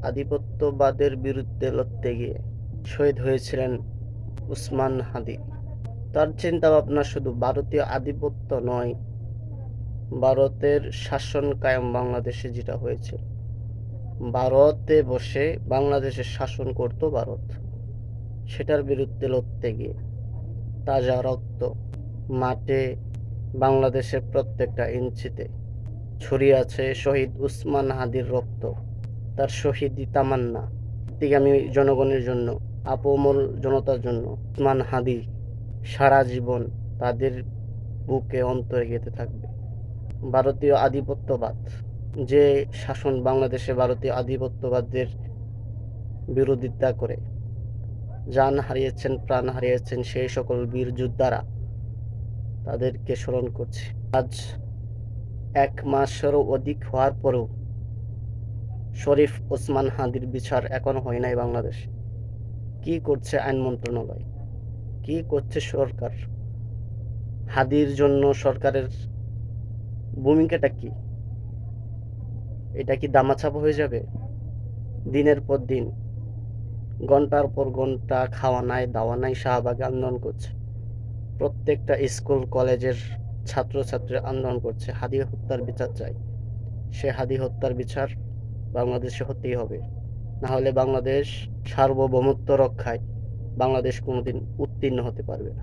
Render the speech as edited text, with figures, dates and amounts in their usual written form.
আধিপত্যবাদের বিরুদ্ধে লড়তে গিয়ে শহীদ হয়েছিলেন উসমান হাদি। তার চিন্তাভাবনা শুধু ভারতীয় আধিপত্য নয়, ভারতের শাসন কায়েম বাংলাদেশে যেটা হয়েছিল, ভারতে বসে বাংলাদেশের শাসন করত ভারত, সেটার বিরুদ্ধে লড়তে গিয়ে তাজা রক্ত মাঠে বাংলাদেশের প্রত্যেকটা ইঞ্চিতে ছড়িয়ে আছে শহীদ উসমান হাদির রক্ত, তার শহীদি তামান্না। আমি জনগণের জন্য, আপামর জনতার জন্য উসমান হাদি সারা জীবন তাদের বুকে অন্তরে গেঁথে থাকবে। ভারতীয় আধিপত্যবাদ, যে শাসন বাংলাদেশে ভারতীয় আধিপত্যবাদের বিরোধিতা করে জান হারিয়েছেন, প্রাণ হারিয়েছেন সেই সকল বীর যোদ্ধারা, তাদেরকে স্মরণ করছি। আজ 1 মাসেরও অধিক হওয়ার পরেও শরীফ ওসমান হাদির বিচার এখনো হয় নাই বাংলাদেশে। কি করছে আইন মন্ত্রণালয়, কি করছে সরকার? হাদির জন্য সরকারের ভূমিকাটা কি? এটা কি দামাচাপা হয়ে যাবে? দিনের পর দিন, ঘন্টার পর ঘন্টা খাওয়া নাই দাওয়া নাই শাহবাগে আন্দোলন করছে, প্রত্যেকটা স্কুল কলেজের ছাত্রছাত্রী আন্দোলন করছে, হাদি হত্যার বিচার চাই। সে হাদি হত্যার বিচার বাংলাদেশে হতেই হবে, না হলে বাংলাদেশ সার্বভৌমত্ব রক্ষায় বাংলাদেশ কোনোদিন উত্তীর্ণ হতে পারবে না।